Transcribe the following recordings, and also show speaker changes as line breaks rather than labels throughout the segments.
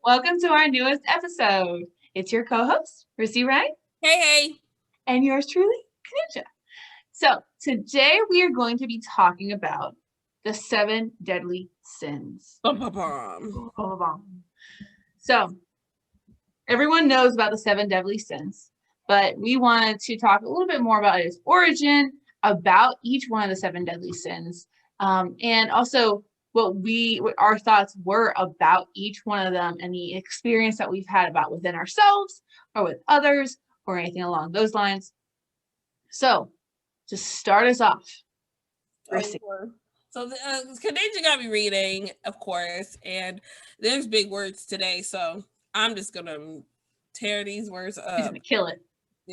Welcome to our newest episode. It's your co-host, Rissy, right?
Hey.
And yours truly, Kaninja. So today we are going to be talking about the 7 deadly sins. So everyone knows about the 7 deadly sins, but we wanted to talk a little bit more about its origin, about each one of the 7 deadly sins, and also what our thoughts were about each one of them and the experience that we've had about within ourselves or with others or anything along those lines. So to start us off,
so Kaninja got me reading, of course, and there's big words today, so I'm just gonna tear these words up.
He's gonna kill it.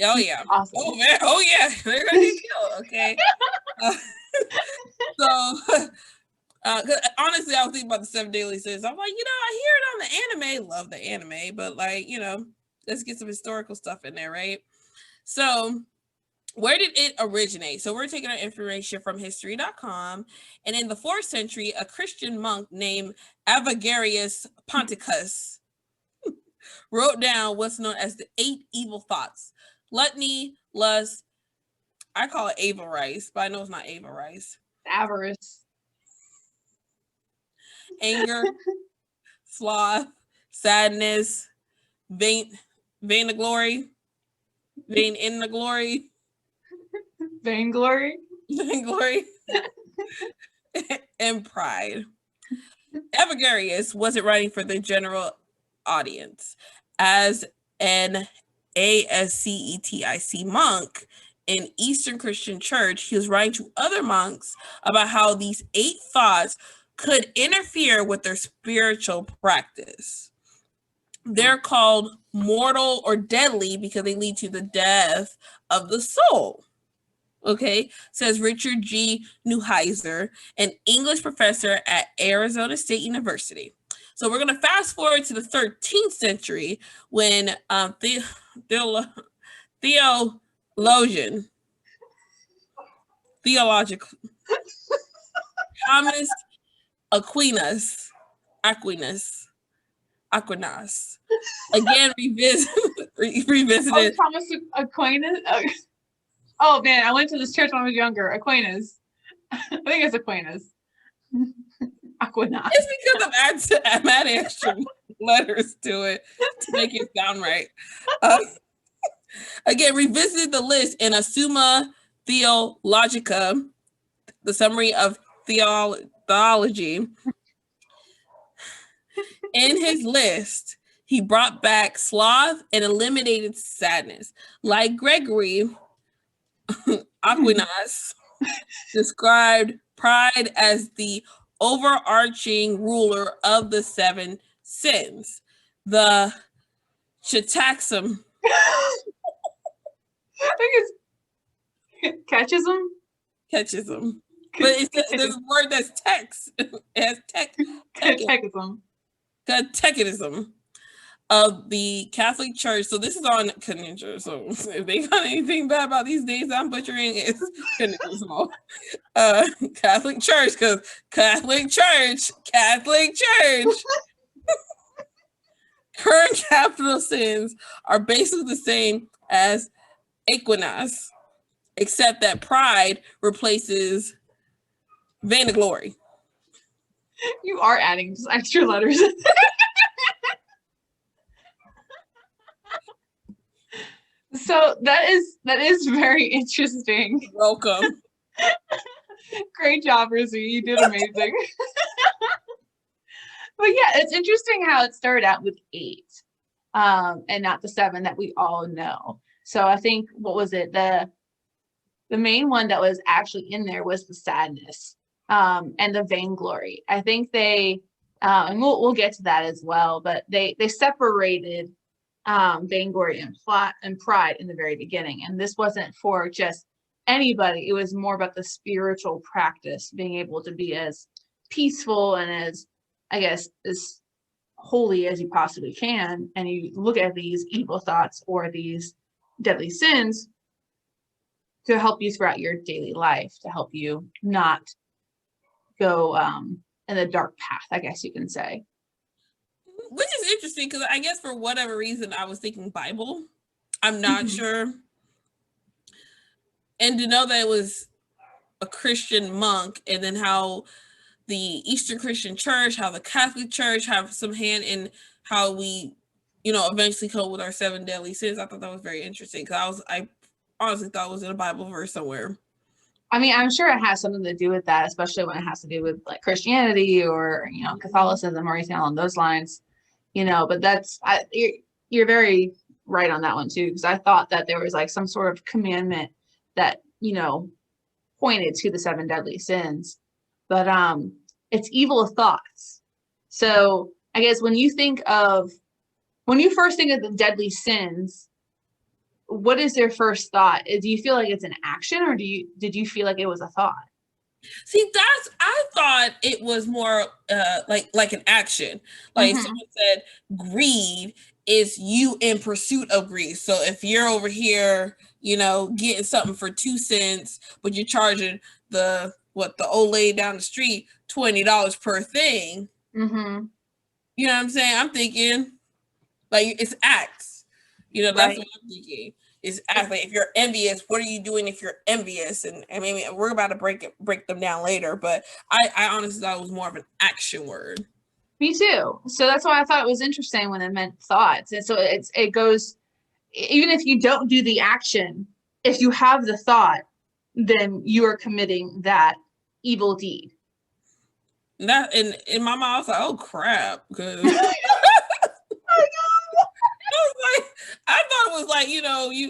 Oh yeah.
Awesome.
Oh man. Oh yeah. They're gonna get killed. Okay. Honestly, I was thinking about the 7 deadly sins. I'm like, I hear it on the anime. Love the anime, but let's get some historical stuff in there, right? So, where did it originate? So we're taking our information from history.com, and in the 4th century, a Christian monk named Evagrius Ponticus wrote down what's known as the 8 evil thoughts: gluttony, lust. I call it avarice, but I know it's not avarice.
Avarice.
Anger, sloth, sadness, vainglory, and pride. Evagrius wasn't writing for the general audience. As an ascetic monk in Eastern Christian Church, he was writing to other monks about how these 8 thoughts could interfere with their spiritual practice. They're called mortal or deadly because they lead to the death of the soul. Okay, says Richard G. Neuheiser, an English professor at Arizona State University. So we're going to fast forward to the 13th century when theological Thomas Aquinas, again revisited.
Thomas Aquinas. Oh man, I went to this church when I was younger. Aquinas. I think it's Aquinas. Aquinas.
It's because I'm adding extra letters to it to make it sound right. Again, revisited the list in a Summa Theologica, the summary of theology. In his list, he brought back sloth and eliminated sadness. Like Gregory, Aquinas described pride as the overarching ruler of the 7 sins. The Chataxum.
I think it's catechism.
But there's a word that's text. It has catechism of the Catholic Church. So this is on Kaninja. So if they got anything bad about these days I'm butchering, it's Kaninja. Catholic Church, because Catholic Church. Current capital sins are basically the same as Aquinas, except that pride replaces vainglory.
You are adding just extra letters. So that is very interesting.
Welcome.
Great job, Rissy. You did amazing. But yeah, it's interesting how it started out with 8, and not the 7 that we all know. So I think, what was it? The main one that was actually in there was the sadness, and the vainglory. I think they, and we'll get to that as well, but they separated vainglory and pride in the very beginning. And this wasn't for just anybody. It was more about the spiritual practice, being able to be as peaceful and as, I guess, as holy as you possibly can. And you look at these evil thoughts or these deadly sins to help you throughout your daily life, to help you not go in the dark path, I guess you can say.
Which is interesting because I guess for whatever reason I was thinking Bible. I'm not sure. And to know that it was a Christian monk, and then how the Eastern Christian Church, how the Catholic Church have some hand in how we, eventually come with our 7 deadly sins. I thought that was very interesting because I honestly thought it was in a Bible verse somewhere.
I mean, I'm sure it has something to do with that, especially when it has to do with like Christianity or, Catholicism or anything along those lines, but you're very right on that one too, because I thought that there was like some sort of commandment that, pointed to the 7 deadly sins, but it's evil thoughts. So I guess when you first think of the deadly sins, what is your first thought? Do you feel like it's an action, or did you feel like it was a thought?
See, I thought it was more like an action. Like if someone said greed is you in pursuit of greed. So if you're over here, getting something for 2 cents, but you're charging the old lady down the street $20 per thing.
Mm-hmm.
You know what I'm saying? I'm thinking like it's acts. That's
Right.
what I'm thinking. Is act like if you're envious, what are you doing if you're envious? And maybe we're about to break them down later, but I honestly thought it was more of an action word.
Me too. So that's why I thought it was interesting when it meant thoughts. And so it goes, even if you don't do the action, if you have the thought, then you are committing that evil deed.
That in my mind, I was like, oh crap, because I thought it was like, you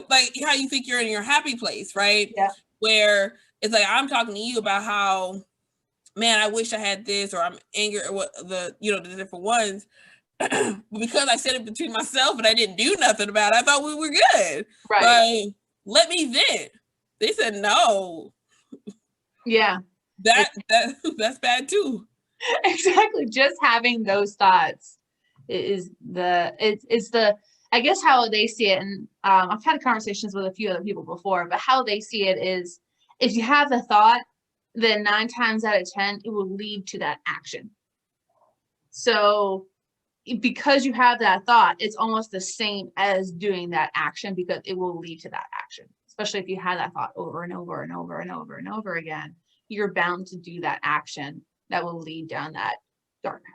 like how you think you're in your happy place, right?
Yeah.
Where it's like I'm talking to you about how, man, I wish I had this, or I'm angry, or what the different ones. Because I said it between myself and I didn't do nothing about it, I thought we were good.
Right.
Like, let me vent. They said no.
Yeah.
That's bad too.
Exactly. Just having those thoughts is the I guess how they see it, and I've had conversations with a few other people before, but how they see it is if you have the thought, then 9 times out of 10 it will lead to that action. So because you have that thought, it's almost the same as doing that action because it will lead to that action. Especially if you have that thought over and over and over and over and over again, you're bound to do that action that will lead down that dark path.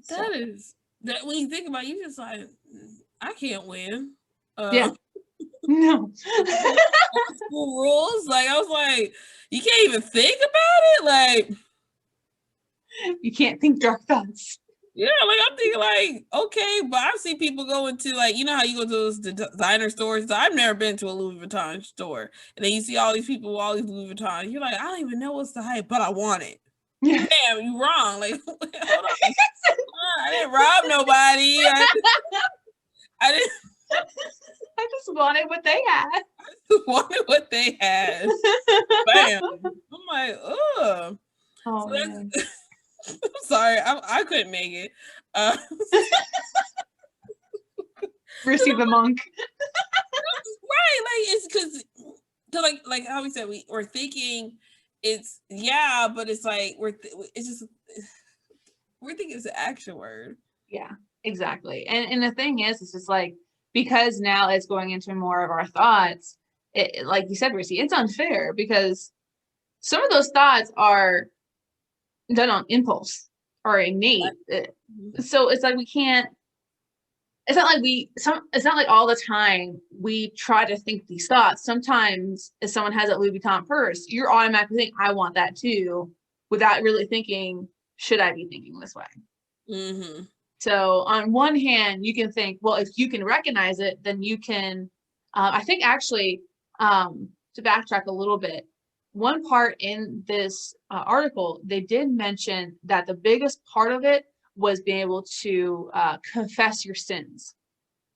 That is that when you think about it, you just like, I can't win.
Yeah. No.
School rules. Like I was like, you can't even think about it. Like
you can't think dark thoughts.
Yeah, like I'm thinking like, okay, but I've seen people go into like, how you go to those designer stores. I've never been to a Louis Vuitton store. And then you see all these people with all these Louis Vuitton. You're like, I don't even know what's the hype, but I want it.
Yeah.
Damn, you wrong. Like, hold on. I didn't rob nobody. I didn't.
I just wanted what they had.
I just wanted what they had. Bam. I'm like, ugh.
Oh,
so
man.
I'm sorry, I couldn't make it.
Rissy the monk.
Right, like it's because like how we said we're thinking it's but it's like we're thinking it's an action word.
Yeah, exactly. And the thing is, it's just like because now it's going into more of our thoughts. It, like you said, Rissy, it's unfair because some of those thoughts are done on impulse or innate. So it's like we can't. It's not like all the time we try to think these thoughts. Sometimes if someone has a Louis Vuitton purse, you're automatically thinking, I want that too, without really thinking, should I be thinking this way?
Mm-hmm.
So on one hand, you can think, well, if you can recognize it, then you can, I think actually, to backtrack a little bit, one part in this article, they did mention that the biggest part of it was being able to confess your sins.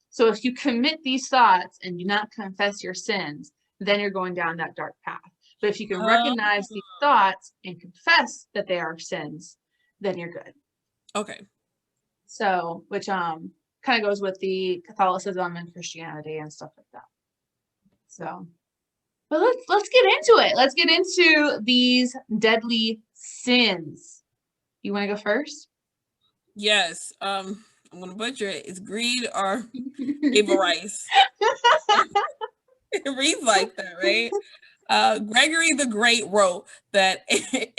So if you commit these thoughts and do not confess your sins, then you're going down that dark path. But if you can recognize these thoughts and confess that they are sins, then you're good.
Okay.
So, which kind of goes with the Catholicism and Christianity and stuff like that. So, but let's get into it. Let's get into these deadly sins. You want to go first?
Yes. I'm gonna butcher it. It's greed or avarice. It reads like that, right? Gregory the Great wrote that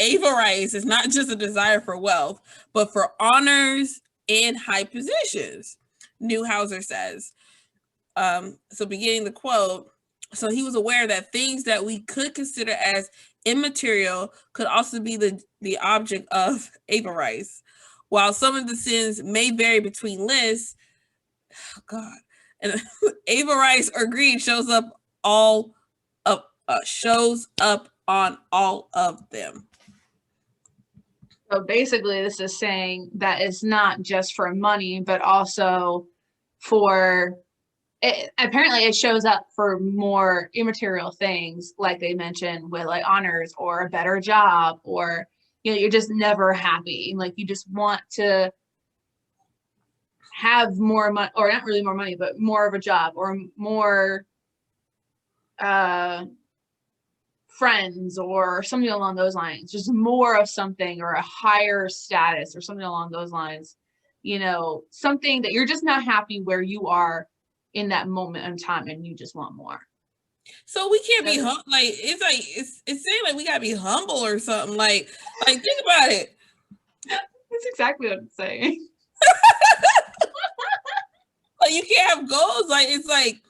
avarice is not just a desire for wealth, but for honors and high positions. Neuhauser says. So beginning the quote, so he was aware that things that we could consider as immaterial could also be the object of avarice. While some of the sins may vary between lists, oh God, and avarice or greed shows up on all of them.
So basically, this is saying that it's not just for money, but also for apparently it shows up for more immaterial things, like they mentioned with like honors or a better job, or you're just never happy. Like you just want to have more money, or not really more money, but more of a job or more friends or something along those lines, just more of something or a higher status or something along those lines, something that you're just not happy where you are in that moment in time and you just want more.
So we can't be it's saying like we gotta be humble or something, like think about it.
That's exactly what it's saying.
Like you can't have goals, like it's like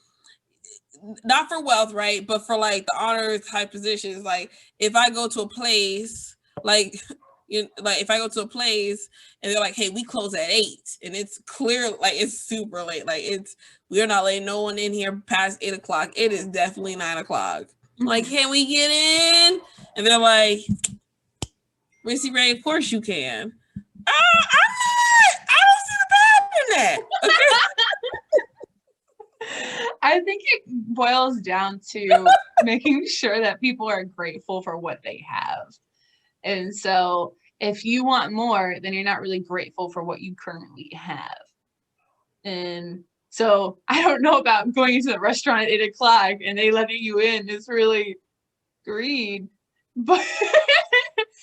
not for wealth, right? But for like the honors, high positions. Like if I go to a place, like if I go to a place and they're like, "Hey, we close at 8," and it's clear, like it's super late, like we're not letting no one in here past 8 o'clock. It is definitely 9 o'clock. Mm-hmm. Like, can we get in? And they're like, Rissy Ray, of course you can. I'm not. I don't see the bad in that. Okay.
I think it boils down to making sure that people are grateful for what they have. And so if you want more, then you're not really grateful for what you currently have. And so I don't know about going into the restaurant at 8 o'clock and they letting you in is really greed. But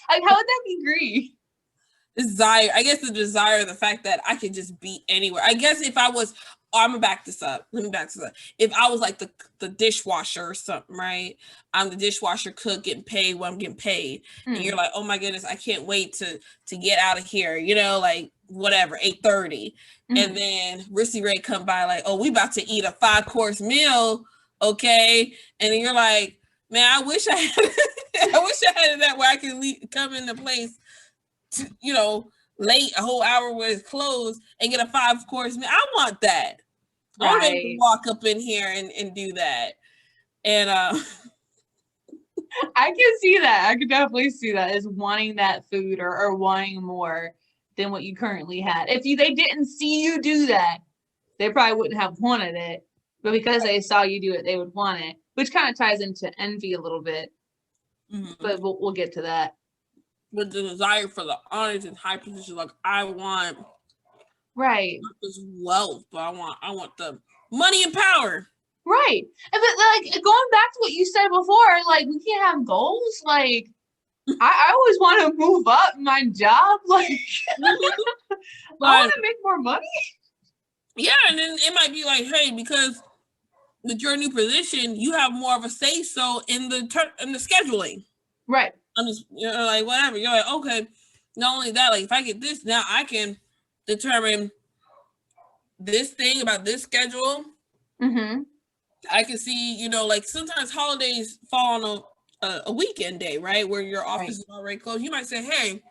like, how would that be greed?
Desire. I guess the desire, the fact that I could just be anywhere. I guess if I was, I'm gonna back this up. Let me back this up. If I was like the dishwasher or something, right? I'm the dishwasher cook getting paid what I'm getting paid. And you're like, oh my goodness, I can't wait to get out of here, like whatever, 8:30. And then Rissy Ray come by like, oh, we about to eat a 5-course meal, okay? And then you're like, man, I wish I had it that way. I could come into place late, a whole hour where it's closed and get a 5-course meal. I want that. Right. I want to walk up in here and do that. And
I can see that. I could definitely see that as wanting that food or wanting more than what you currently had. If they didn't see you do that, they probably wouldn't have wanted it. But because they saw you do it, they would want it, which kind of ties into envy a little bit. Mm-hmm. But we'll get to that.
But the desire for the honors and high positions, like I want,
right,
not just wealth, but I want the money and power.
Right. But like going back to what you said before, like we can't have goals. Like I always want to move up my job. Like I want to make more money.
Yeah, and then it might be like, hey, because with your new position, you have more of a say so in the scheduling.
Right.
I'm just like whatever. You're like, okay. Not only that, like if I get this, now I can determine this thing about this schedule. Mm-hmm. I can see, like sometimes holidays fall on a weekend day, right? Where your office is already closed. You might say, hey,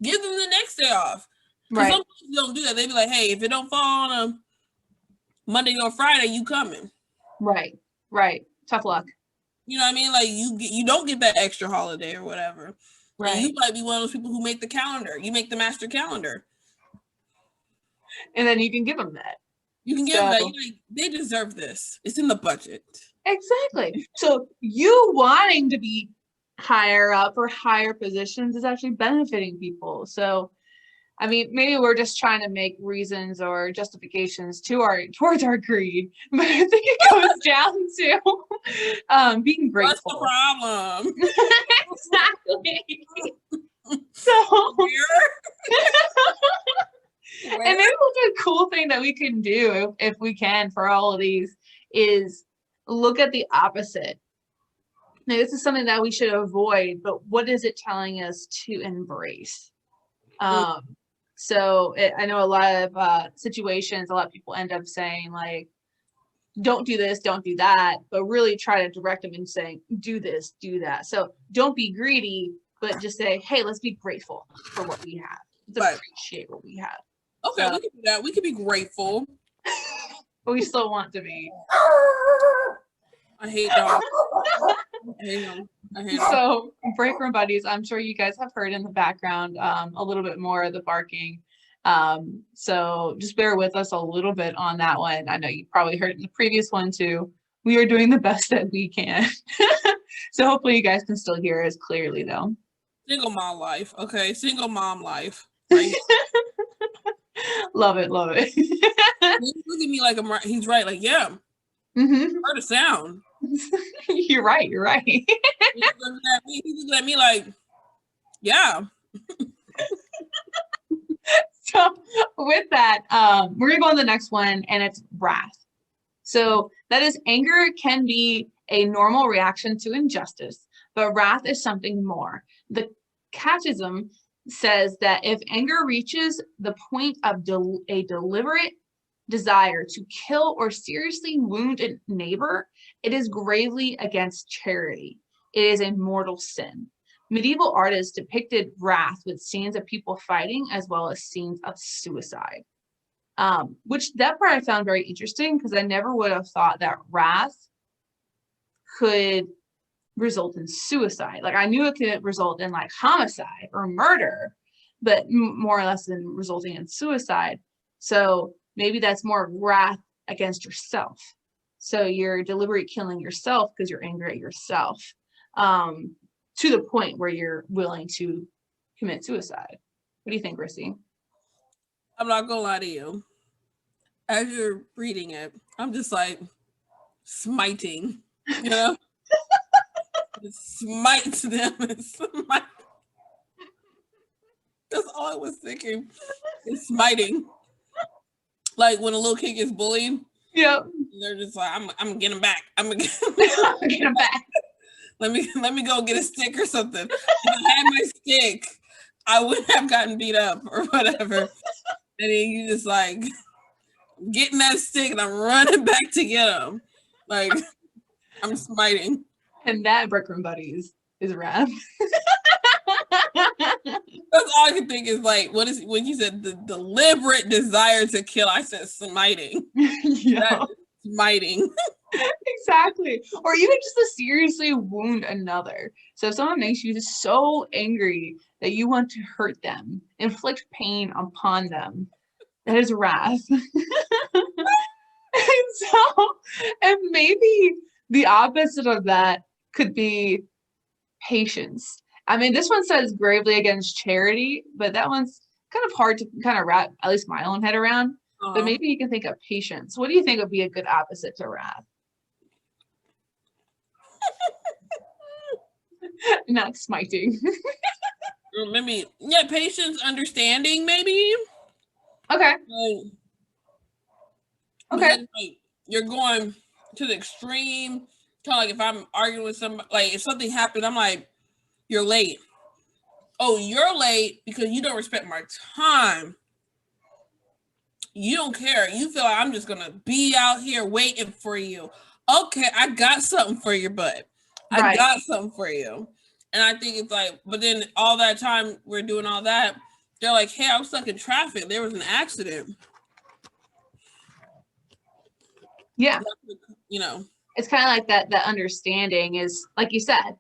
give them the next day off. Because some people don't do that. They be like, hey, if it don't fall on a Monday or Friday, you coming.
Right. Tough luck.
You know what I mean? Like you don't get that extra holiday or whatever. Right. And you might be one of those people who make the calendar. You make the master calendar.
And then you can give them that.
You can give them that. You're like, they deserve this. It's in the budget.
Exactly. So you wanting to be higher up or higher positions is actually benefiting people. So, I mean, maybe we're just trying to make reasons or justifications towards our greed, but I think it goes down to being grateful.
What's the problem?
Exactly. So And maybe like a cool thing that we can do if we can for all of these is look at the opposite. Now, this is something that we should avoid, but what is it telling us to embrace? So I know a lot of situations, a lot of people end up saying like, don't do this, don't do that, but really try to direct them in saying, do this, do that. So don't be greedy, but just say, hey, let's be grateful for what we have. Let's appreciate what we have.
Okay, we can do that. We can be grateful.
But we still want to be.
I hate dogs. I hate them.
So, break room buddies, I'm sure you guys have heard in the background a little bit more of the barking. So just bear with us a little bit on that one. I know you probably heard it in the previous one too. We are doing the best that we can. So hopefully you guys can still hear us clearly though.
Single mom life. Okay. Single mom life. Right.
Love it. Love it.
Look at me like he's right. Like, yeah. Heard a sound.
You're right. You're right.
He's looking at me like, yeah.
So with that, we're gonna go on the next one, and it's wrath. So that is, anger can be a normal reaction to injustice, but wrath is something more. The Catechism says that if anger reaches the point of a deliberate desire to kill or seriously wound a neighbor, it is gravely against charity. It is a mortal sin. Medieval artists depicted wrath with scenes of people fighting as well as scenes of suicide. Which that part I found very interesting because I never would have thought that wrath could result in suicide. Like I knew it could result in like homicide or murder, but more or less than resulting in suicide. So maybe that's more wrath against yourself. So you're deliberately killing yourself because you're angry at yourself. To the point where you're willing to commit suicide. What do you think, Rissy?
I'm not gonna lie to you. As you're reading it, I'm just like smiting, you know? Smite them. Smite. That's all I was thinking. It's smiting. Like when a little kid gets bullied.
Yep.
They're just like, I'm getting back. I'm gonna
get him back.
Let me go get a stick or something. If I had my stick, I would have gotten beat up or whatever. And then you just like getting that stick and I'm running back to get him. Like I'm smiting.
And that Brick Room Buddies is wrath.
That's all I can think is like, what is when you said the deliberate desire to kill? I said smiting.
Yeah.
Smiting.
Exactly. Or even just to seriously wound another. So if someone makes you so angry that you want to hurt them, inflict pain upon them, that is wrath. And maybe the opposite of that could be patience. I mean, this one says gravely against charity, but that one's kind of hard to kind of wrap at least my own head around. But maybe you can think of patience. What do you think would be a good opposite to wrath? Not smiting.
Maybe, yeah, patience, understanding, maybe.
Okay. Okay.
Like, you're going to the extreme. Kind of like if I'm arguing with somebody, like if something happened, I'm like, you're late. Oh, you're late because you don't respect my time. You don't care. You feel like I'm just going to be out here waiting for you. Okay, I got something for your butt. I got something for you. And I think it's like, but then all that time we're doing all that, they're like, hey, I was stuck in traffic. There was an accident.
Yeah.
You know.
It's kind of like that understanding is, like you said,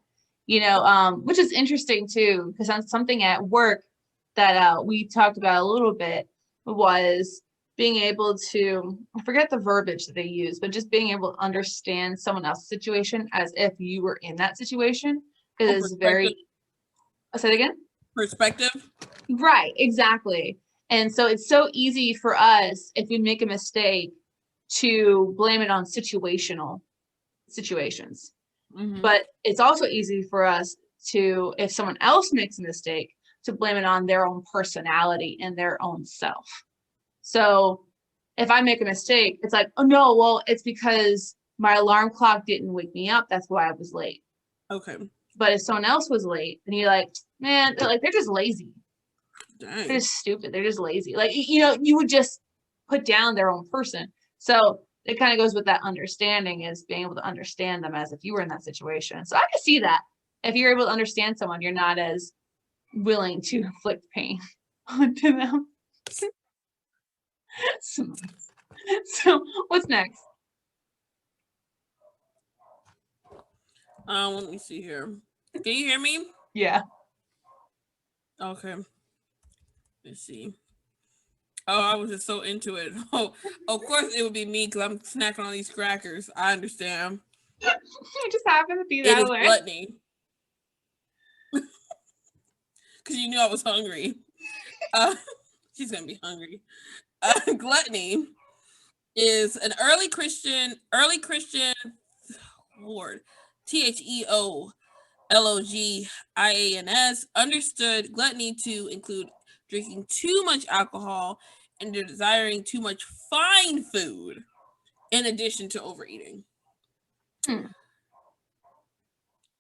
you know, which is interesting too, because on something at work that we talked about a little bit was being able to, I forget the verbiage that they use, but just being able to understand someone else's situation as if you were in that situation. Because it's very, I'll say it again?
Perspective.
Right, exactly. And so it's so easy for us, if we make a mistake, to blame it on situational situations. Mm-hmm. But it's also easy for us to, if someone else makes a mistake, to blame it on their own personality and their own self. So if I make a mistake, it's like, oh no, well, it's because my alarm clock didn't wake me up. That's why I was late.
Okay.
But if someone else was late, then you're like, man, they're just lazy.
Dang.
They're just stupid. They're just lazy. Like, you know, you would just put down their own person. So it kind of goes with that understanding, is being able to understand them as if you were in that situation. So I can see that. If you're able to understand someone, you're not as willing to inflict pain onto them. So what's next?
Let me see here. Can you hear me?
Yeah.
Okay. Let's see. Oh, I was just so into it. Oh, of course it would be me because I'm snacking on these crackers. I understand.
You just happen to be
It
that
is
way.
gluttony. Because you knew I was hungry. She's gonna be hungry. Gluttony is an early Christian Lord, Theologians understood gluttony to include drinking too much alcohol and desiring too much fine food, in addition to overeating. I'm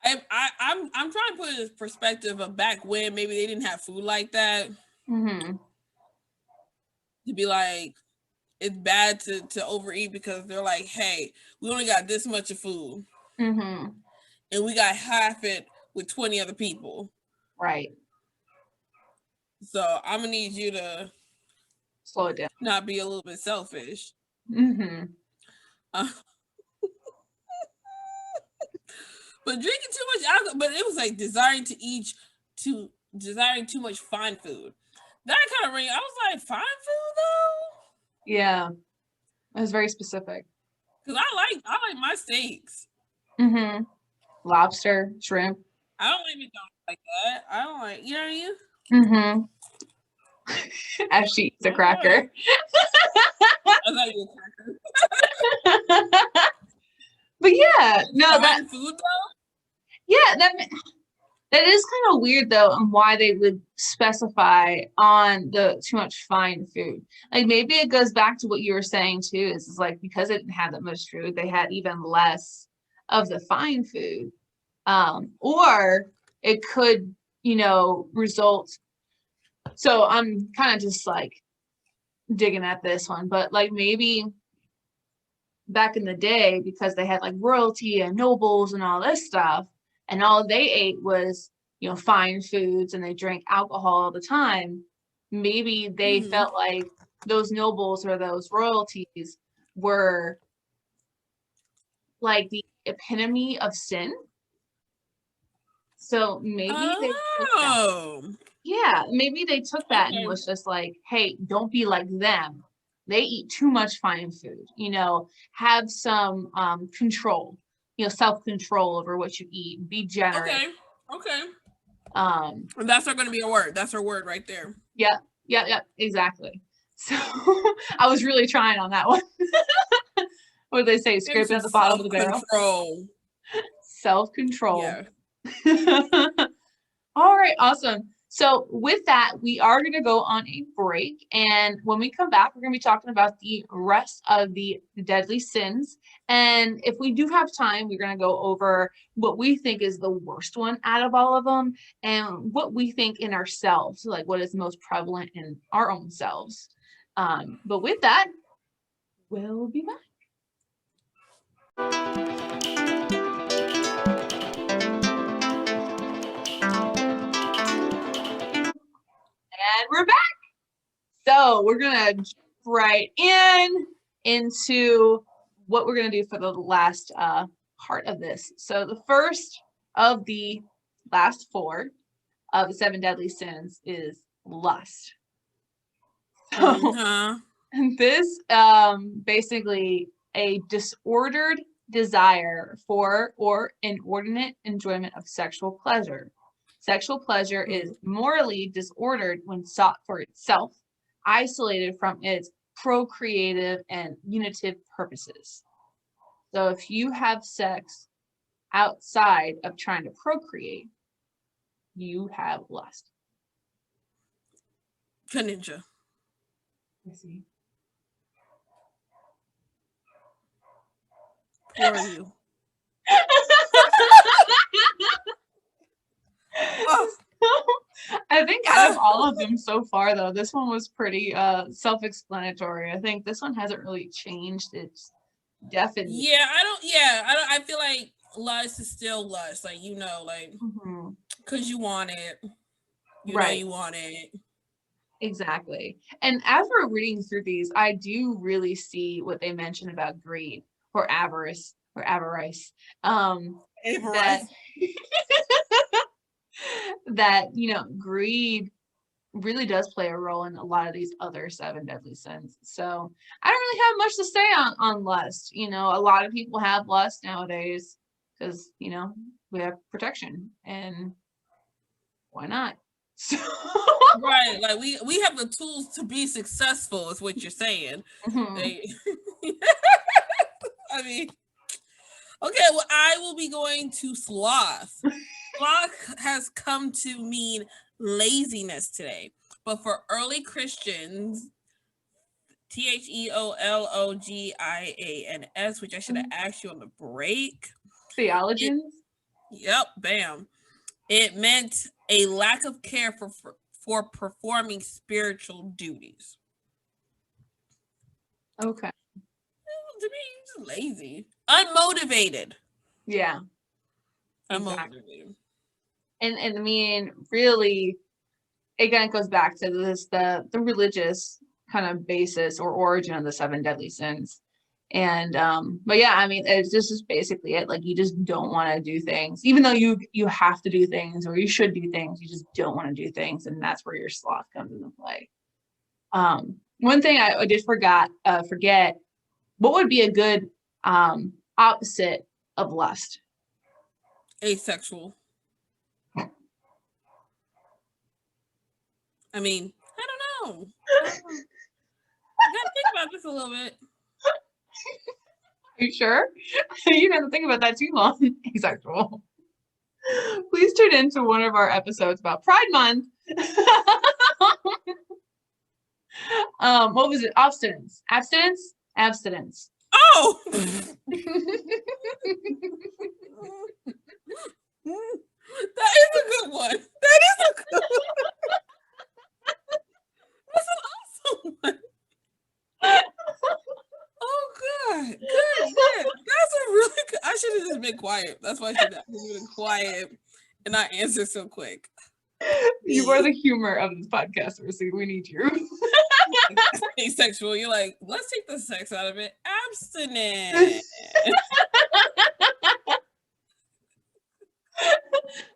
trying to put it in perspective of back when maybe they didn't have food like that.
Mm-hmm.
To be like, it's bad to overeat because they're like, hey, we only got this much of food.
Mm-hmm.
And we got half it with 20 other people.
Right.
So I'm gonna need you to
slow it down.
Not be a little bit selfish.
Mm-hmm.
But drinking too much alcohol, but it was like desiring too much fine food. That kind of ring. I was like, fine food though.
Yeah, it was very specific.
Cause I like my steaks.
Mm-hmm. Lobster, shrimp.
I don't like McDonald's like that. I don't like, you know what I mean?
Mm-hmm. As she eats a cracker.
I thought you were a cracker.
But yeah, no,
that food though.
Yeah, that is kind of weird though, on why they would specify on the too much fine food. Like maybe it goes back to what you were saying too, is like because it didn't have that much food, they had even less of the fine food. Or it could, result. So I'm kind of just like digging at this one, but like maybe back in the day, because they had like royalty and nobles and all this stuff, and all they ate was, fine foods, and they drank alcohol all the time, maybe they felt like those nobles or those royalties were like the epitome of sin. So maybe they took that. Yeah, maybe they took that and was just like, hey, don't be like them. They eat too much fine food, have some control, self-control over what you eat, be generous.
Okay. And that's not going to be a word. That's our word right there.
Yep, exactly. So I was really trying on that one. What do they say? Scrape it at the bottom of the barrel. Self-control. Yeah. All right, awesome. So with that, we are going to go on a break. And when we come back, we're going to be talking about the rest of the deadly sins. And if we do have time, we're going to go over what we think is the worst one out of all of them, and what we think in ourselves, like what is most prevalent in our own selves. But with that, we'll be back. And we're back. So we're going to jump right into what we're going to do for the last part of this. So the first of the last 4 of the 7 deadly sins is lust. So this basically a disordered desire for or inordinate enjoyment of sexual pleasure. Sexual pleasure is morally disordered when sought for itself, isolated from its procreative and unitive purposes. So if you have sex outside of trying to procreate, you have lust.
Kaninja.
I see.
for you. Oh.
I think out of all of them so far, though, this one was pretty self-explanatory. I think this one hasn't really changed its definition.
Yeah, I feel like lust is still lust, like, you know, like, because you want it, you know, you want it.
Exactly. And as we're reading through these, I do really see what they mention about greed or avarice. That that, you know, greed really does play a role in a lot of these other 7 deadly sins. So I don't really have much to say on lust. You know, a lot of people have lust nowadays because, you know, we have protection, and why not? So
right, like we have the tools to be successful, is what you're saying. I mean, okay, well, I will be going to sloth. Sloth has come to mean laziness today, but for early Christians, TheologiaNS, which I should have asked you on the break.
Theologians?
Yep, bam. It meant a lack of care for performing spiritual duties.
Okay.
To me, just lazy. Unmotivated.
Yeah.
Exactly.
Unmotivated. And I mean, really, again, it goes back to this, the religious kind of basis or origin of the 7 deadly sins. And but yeah, I mean, it's just basically it. Like, you just don't want to do things, even though you have to do things, or you should do things, you just don't want to do things, and that's where your sloth comes into play. One thing I did forget, what would be a good opposite of lust?
Asexual. I mean, I don't know. I gotta think about this a little bit.
Are you sure? You didn't have to think about that too long. Asexual. Please tune into one of our episodes about Pride Month. What was it? Abstinence.
Oh. That is a good one. That's an awesome one. Oh, good. That's a really good. I should have just been quiet. That's why I should have been quiet and not answer so quick.
You are the humor of this podcast, Rissy. We need you.
Asexual. You're like, let's take the sex out of it. Abstinent.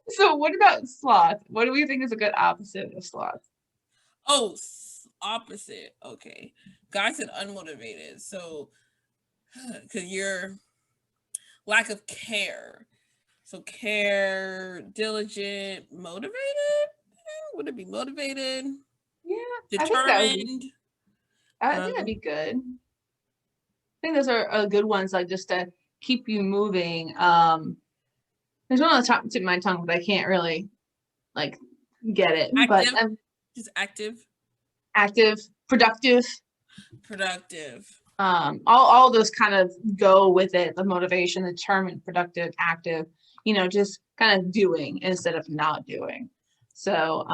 So what about sloth? What do we think is a good opposite of sloth?
Oh, opposite. Okay. Guy said unmotivated. So, because you're lack of care. So care, diligent, motivated? Would it be motivated?
Yeah.
Determined?
I think that'd be good. I think those are good ones, like, just to keep you moving. There's one on the top of my tongue, but I can't really, like, get it.
Active?
But
just active,
productive. All those kind of go with it. The motivation, the determined, productive, active. You know, just kind of doing instead of not doing. So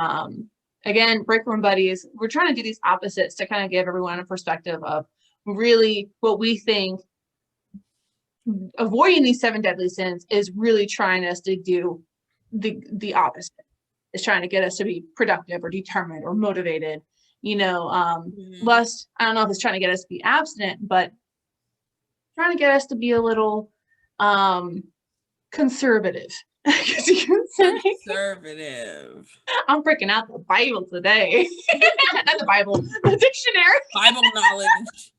again, break room buddies, we're trying to do these opposites to kind of give everyone a perspective of really what we think avoiding these 7 deadly sins is really trying us to do the opposite. It's trying to get us to be productive or determined or motivated. You know, lust, I don't know if it's trying to get us to be abstinent, but trying to get us to be a little conservative.
Conservative.
I'm freaking out the Bible today. Not the Bible, the dictionary.
Bible knowledge.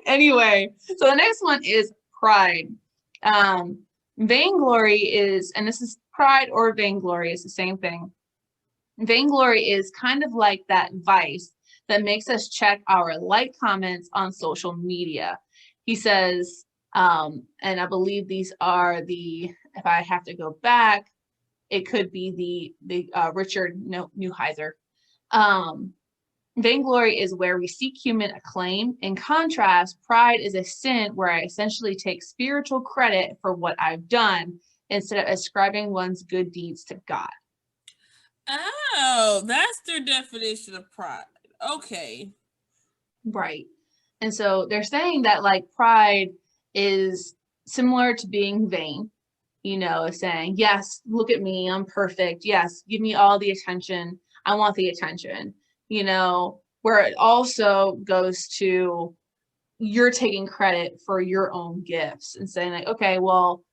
Anyway, so the next one is pride. Vainglory is, and this is pride or vainglory, is the same thing. Vainglory is kind of like that vice that makes us check our like comments on social media. He says, and I believe these are if I have to go back, it could be the Richard Neuheiser. Vainglory is where we seek human acclaim. In contrast, pride is a sin where I essentially take spiritual credit for what I've done instead of ascribing one's good deeds to God.
Oh, that's their definition of pride. Okay.
Right. And so they're saying that like pride is similar to being vain, saying, yes, look at me, I'm perfect. Yes, give me all the attention. I want the attention, where it also goes to you're taking credit for your own gifts and saying like, okay, well,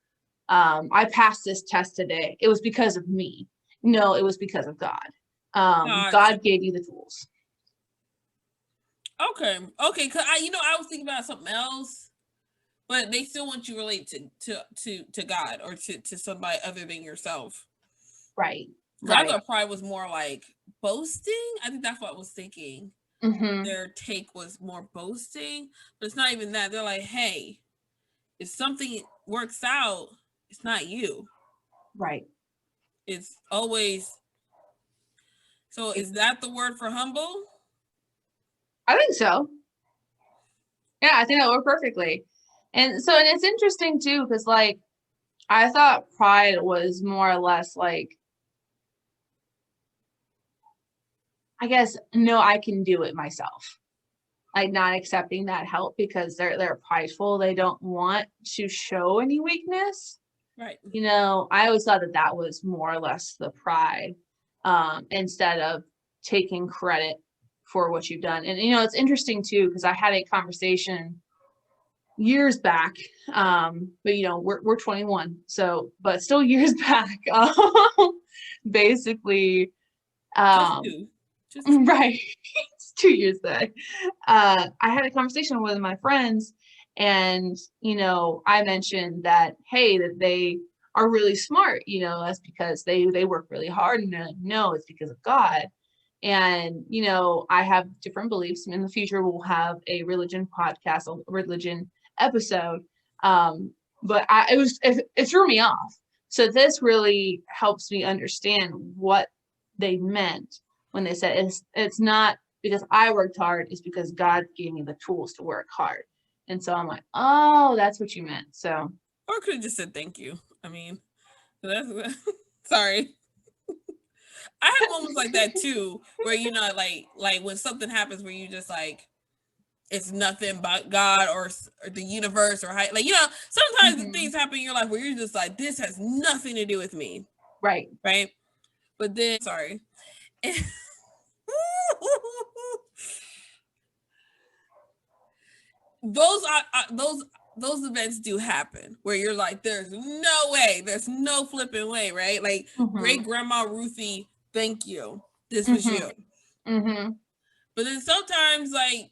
I passed this test today. It was because of me. No, it was because of God.
Gotcha.
God gave you the tools.
Okay. Cause I was thinking about something else, but they still want you to relate to God or to somebody other than yourself.
Right.
I thought pride was more like boasting. I think that's what I was thinking.
Mm-hmm.
Their take was more boasting, but it's not even that. They're like, hey, if something works out, it's not you.
Right.
It's always. So is that the word for humble?
I think so. Yeah, I think that worked perfectly. And it's interesting too, because like I thought pride was more or less like, I guess, no, I can do it myself. Like not accepting that help because they're prideful. They don't want to show any weakness.
Right.
I always thought that was more or less the pride, instead of taking credit for what you've done. And it's interesting too, because I had a conversation years back, but we're 21, so but still years back, basically,
just two.
Right. It's 2 years back. I had a conversation with one of my friends, and I mentioned that, hey, that they are really smart, that's because they work really hard, and they're like, no, it's because of God. And I have different beliefs, and in the future we'll have a religion podcast, a religion episode, but it threw me off. So this really helps me understand what they meant when they said it's not because I worked hard, it's because God gave me the tools to work hard. And so I'm like, oh, that's what you meant. So,
or could have just said thank you. I mean, that's sorry. I have moments like that too, where like when something happens where you just like, it's nothing but God or the universe or sometimes things happen in your life where you're just like, this has nothing to do with me.
Right.
But then, sorry. those events do happen where you're like, there's no way, there's no flipping way, right? Like great grandma Ruthie, thank you. This was you. But then sometimes, like,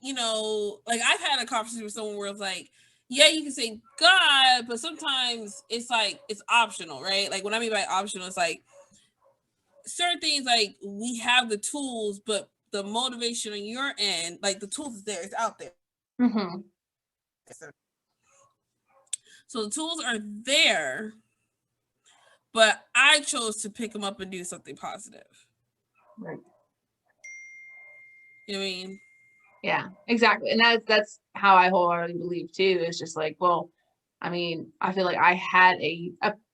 like I've had a conversation with someone where it's like, yeah, you can say God, but sometimes it's like it's optional, right? Like what I mean by optional, it's like certain things, like we have the tools, but the motivation on your end, like the tools is there, it's out there. So the tools are there, but I chose to pick them up and do something positive.
Right.
You know what I mean?
Yeah, exactly. And that's how I wholeheartedly believe too. It's just like, well, I mean, I feel like I had a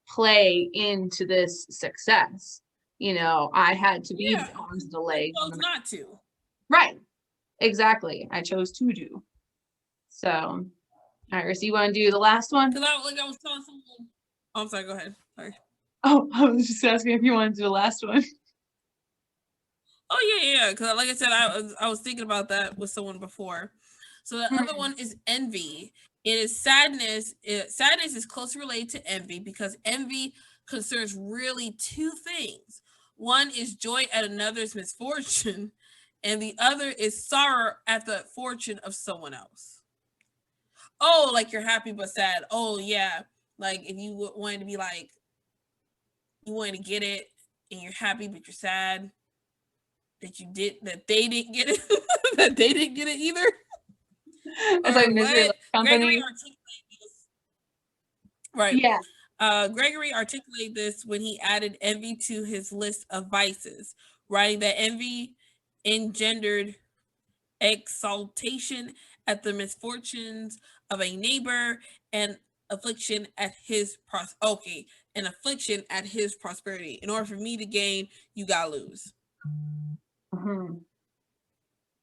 play into this success. I had to be the arms and the legs.
I chose not to.
Right. Exactly. I chose to do. So, all right, Rissy, you want to do the last one?
Because I was telling someone. Oh, I'm sorry. Go ahead. Sorry.
Oh, I was just asking if you want to do the last one.
Oh yeah. Because like I said, I was thinking about that with someone before. So the other one is envy. It is sadness. Sadness is closely related to envy because envy concerns really two things. One is joy at another's misfortune, and the other is sorrow at the fortune of someone else. Oh, like you're happy but sad. Oh yeah, like if you wanted to be like, you wanted to get it, and you're happy but you're sad that they didn't get it, that they didn't get it either.
It's like misery company.
Gregory articulated this. Right.
Yeah.
Gregory articulated this when he added envy to his list of vices, writing that envy engendered exaltation at the misfortunes of a neighbor, and affliction at his an affliction at his prosperity. In order for me to gain, you gotta lose.
Mhm.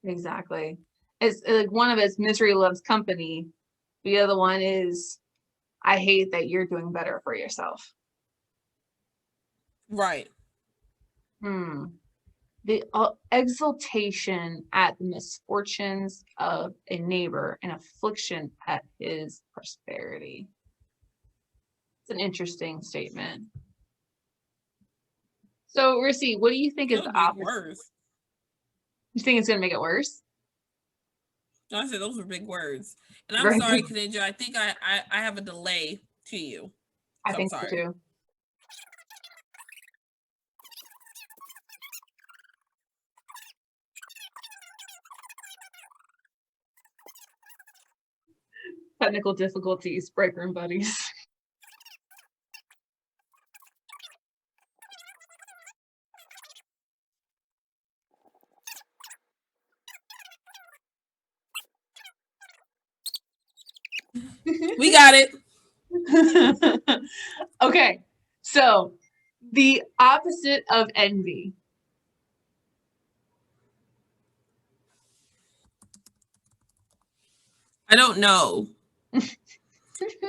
Exactly. It's like one of it's misery loves company. The other one is I hate that you're doing better for yourself.
Right.
The exultation at the misfortunes of a neighbor and affliction at his prosperity. It's an interesting statement. So, Rissy, what do you think is
Those
the
big
opposite?
words.
You think it's going to make it worse?
I said those were big words. And I'm
Very
sorry,
good.
Kaninja. I think I have a delay to you.
I
So I'm
think so
sorry.
too. Technical difficulties, break room buddies.
We got it.
Okay, so the opposite of envy.
I don't know.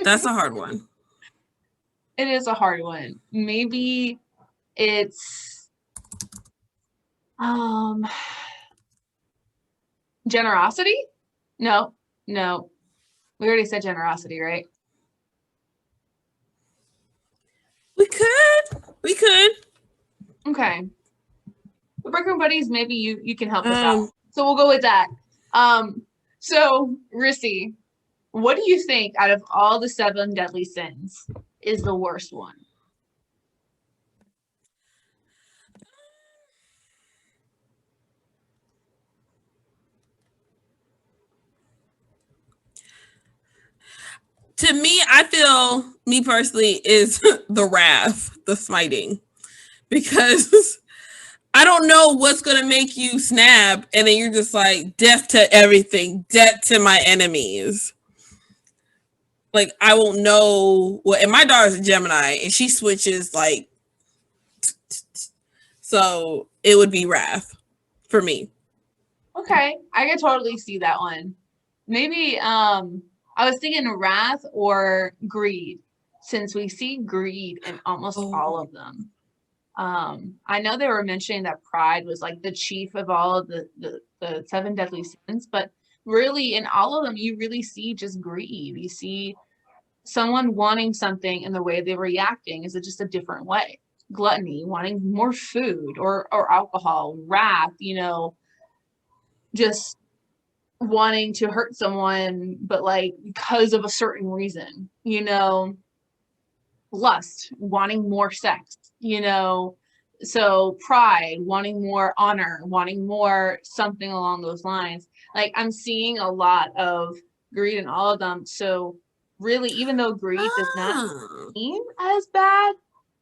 That's a hard one.
It is a hard one. Maybe it's generosity? No, no. We already said generosity, right?
We could.
Okay. The break room buddies, maybe you can help us out. So we'll go with that. So Rissy, what do you think out of all the 7 deadly sins is the worst one?
To me, I feel me personally is the wrath, the smiting, because I don't know what's gonna make you snap, and then you're just like death to everything, death to my enemies. Like I won't know what. And my daughter's a Gemini, and she switches like, so it would be wrath for me.
Okay, I can totally see that one. Maybe I was thinking wrath or greed, since we see greed in almost all of them. I know they were mentioning that pride was like the chief of all of the 7 deadly sins, but really in all of them you really see just greed. You see someone wanting something and the way they're reacting is just a different way. Gluttony, wanting more food or alcohol, wrath, just wanting to hurt someone, but like because of a certain reason, lust, wanting more sex, so pride, wanting more honor, wanting more something along those lines. Like I'm seeing a lot of greed in all of them. So really, even though greed does not seem as bad,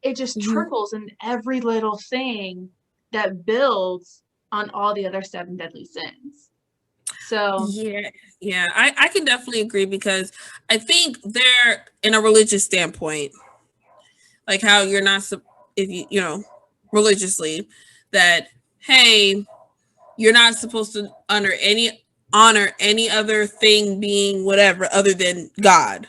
it just trickles in every little thing that builds on all the other 7 deadly sins. So
yeah, I can definitely agree, because I think they're in a religious standpoint, like how you're not, if religiously, that hey, you're not supposed to honor any other thing being whatever other than God.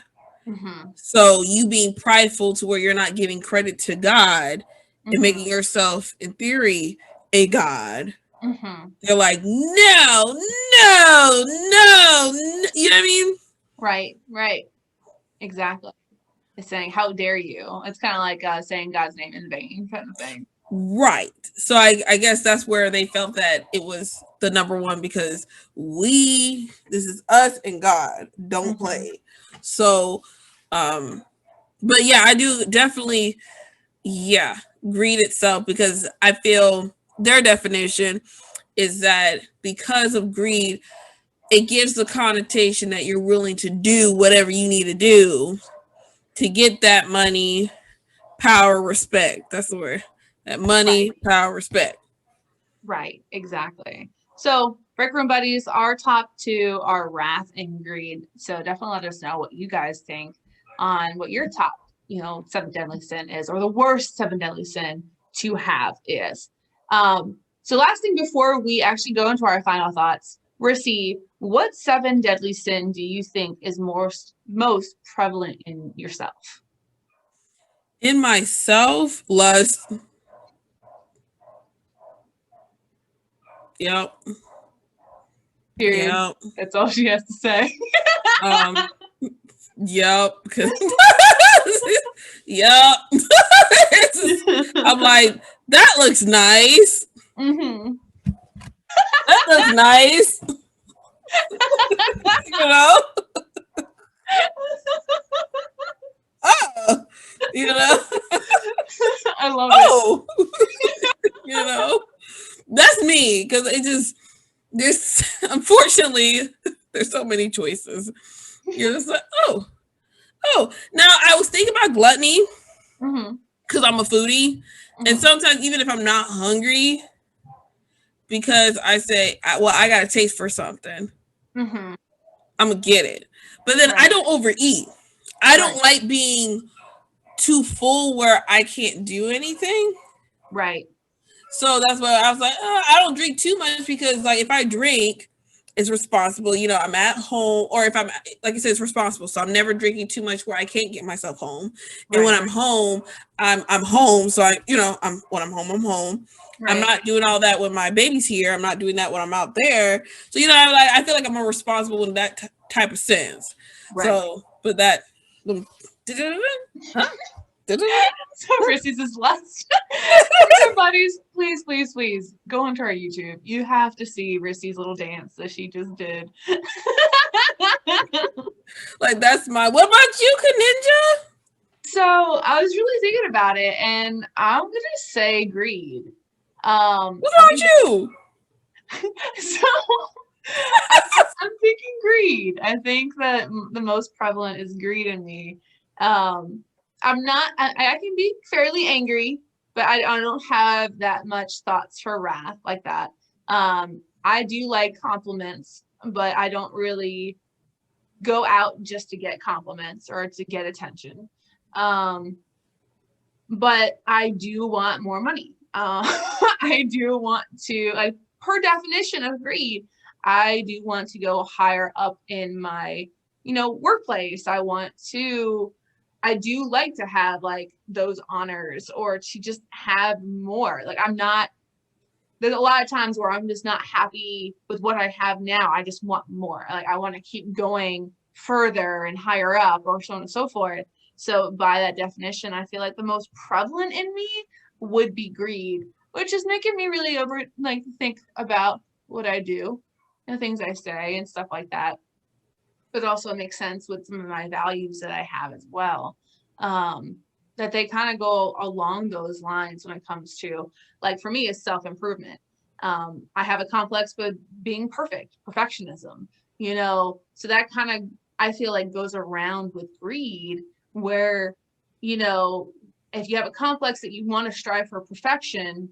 So you being prideful to where you're not giving credit to God and making yourself, in theory, a god. They're like, no, no, no, no. You know what I mean?
Right. Exactly. It's saying, how dare you? It's kind of like saying God's name in vain kind of thing.
Right. So I guess that's where they felt that it was the number one, because this is us and God. Don't play. So, but yeah, I do definitely, greed itself, because I feel their definition is that because of greed, it gives the connotation that you're willing to do whatever you need to do to get that money, power, respect. That's the word. That money, power, respect.
Right, exactly. So Break Room Buddies, our top two are Wrath and Greed. So definitely let us know what you guys think on what your top, seven deadly sin is, or the worst seven deadly sin to have is. So last thing before we actually go into our final thoughts, Rissy, what seven deadly sin do you think is most prevalent in yourself?
In myself, lust. Yep.
Period.
Yep.
That's all she has to say.
Yep. Yep. I'm like, that looks nice.
Mm-hmm.
That looks nice. You know? Oh, you know?
I love it.
You know? That's me, because there's unfortunately there's so many choices. You're just like, oh. Now I was thinking about gluttony because I'm a foodie, and sometimes even if I'm not hungry, because I say, I got a taste for something, I'm gonna get it. But then I don't overeat. I don't like being too full where I can't do anything.
Right.
So that's why I was like, I don't drink too much, because like if I drink, it's responsible. I'm at home, or if I'm, like I said, it's responsible. So I'm never drinking too much where I can't get myself home. And when I'm home, I'm home. So when I'm home, I'm home. Right. I'm not doing all that when my baby's here. I'm not doing that when I'm out there. So I feel like I'm more responsible in that type of sense. Right. So, but that.
So Rissy's is lust. Buddies, please go onto our YouTube. You have to see Rissy's little dance that she just did.
Like, that's what about you, Kaninja?
So I was really thinking about it, and I'm gonna say greed.
What about you?
So I'm thinking greed. I think that the most prevalent is greed in me. I'm not, I can be fairly angry, but I don't have that much thoughts for wrath like that. I do like compliments, but I don't really go out just to get compliments or to get attention. But I do want more money. I do want to, like, per definition of greed, I do want to go higher up in my, workplace. I do like to have like those honors, or to just have more. Like, there's a lot of times where I'm just not happy with what I have now. I just want more. Like, I want to keep going further and higher up, or so on and so forth. So by that definition, I feel like the most prevalent in me would be greed, which is making me really think about what I do and things I say and stuff like that. But it also makes sense with some of my values that I have as well, that they kind of go along those lines when it comes to, like, for me, is self-improvement. I have a complex with being perfectionism, so that kind of, I feel like, goes around with greed, where, if you have a complex that you want to strive for perfection,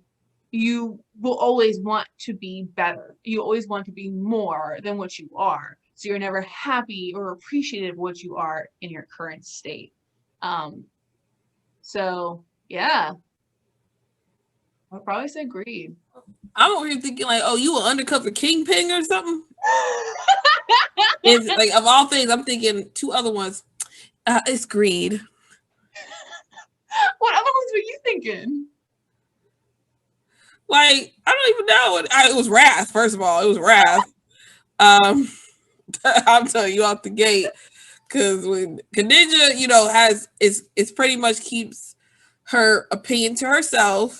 you will always want to be better. You always want to be more than what you are. So you're never happy or appreciative of what you are in your current state. So yeah, I'll probably say greed.
I'm over here thinking like, oh, you an undercover kingpin or something? It's like, of all things, I'm thinking two other ones. It's greed.
What other ones were you thinking?
Like, I don't even know. It was wrath. First of all, it was wrath. I'm telling you off the gate, because when Kaninja, it's pretty much keeps her opinion to herself,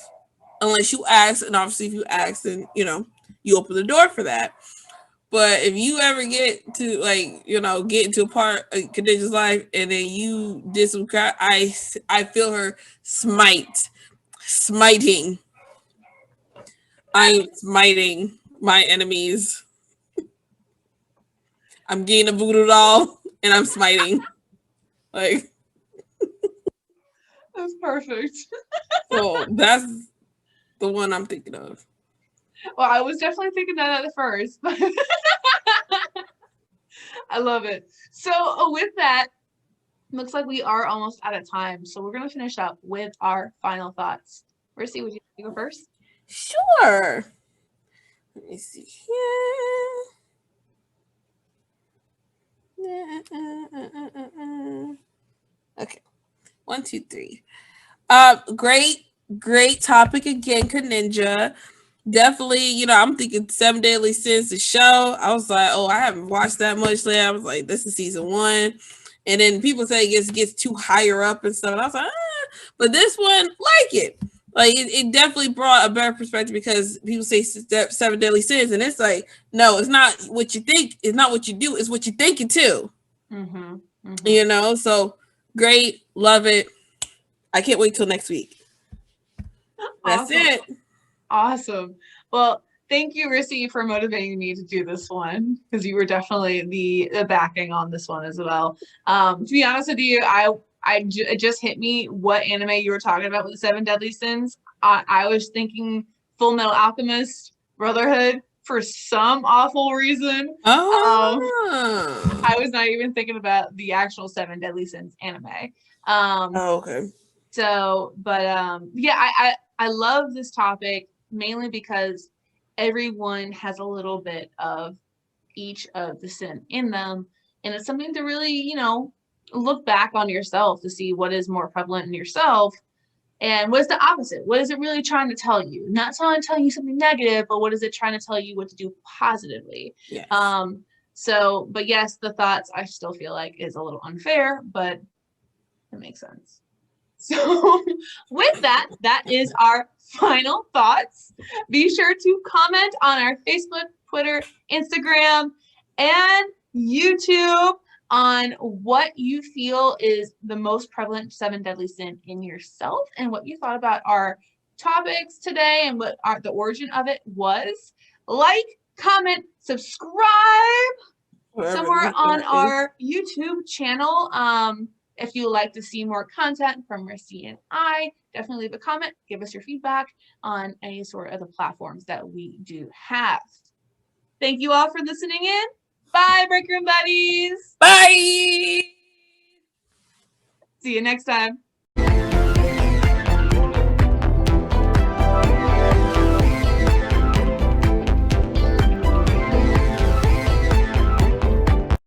unless you ask, and obviously if you ask, then you open the door for that. But if you ever get to get into a part of Kaninja's life, and then you did some crap, I feel her smiting. I'm smiting my enemies. I'm getting a voodoo doll and I'm smiting. Like,
that's perfect.
So that's the one I'm thinking of.
Well, I was definitely thinking that at first, but I love it. So with that, looks like we are almost out of time. So we're gonna finish up with our final thoughts. Rissy, would you like to go first?
Sure. Let me see here. Okay. 1, 2, 3. Great topic again, Kaninja. Definitely, I'm thinking Seven Deadly Sins, the show. I was like, oh, I haven't watched that much lately. I was like, this is season 1. And then people say it gets too higher up and stuff. And I was like, but this one, like it. Like it definitely brought a better perspective because people say Seven Deadly Sins, and it's like, no, it's not what you think, it's not what you do, it's what you're thinking too.
Mm-hmm. Mm-hmm.
So great, love it. I can't wait till next week. That's
Awesome.
it.
Awesome. Well, thank you, Rissy, for motivating me to do this one because you were definitely the backing on this one as well. To be honest with you, it just hit me what anime you were talking about with the Seven Deadly Sins. I was thinking Full Metal Alchemist Brotherhood for some awful reason. I was not even thinking about the actual Seven Deadly Sins anime.
Okay.
So, but yeah, I love this topic mainly because everyone has a little bit of each of the sin in them, and it's something to really, look back on yourself to see what is more prevalent in yourself and what's the opposite. What is it really trying to tell you? Not trying to tell you something negative, but what is it trying to tell you what to do positively?
Yes.
So, but yes, the thoughts I still feel like is a little unfair, but it makes sense. So with that, that is our final thoughts. Be sure to comment on our Facebook, Twitter, Instagram, and YouTube on what you feel is the most prevalent seven deadly sin in yourself and what you thought about our topics today and what the origin of it was. Like, comment, subscribe somewhere on our YouTube channel. If you would like to see more content from Rissy and I, definitely leave a comment. Give us your feedback on any sort of the platforms that we do have. Thank you all for listening in. Bye, Break Room Buddies.
Bye.
See you next time.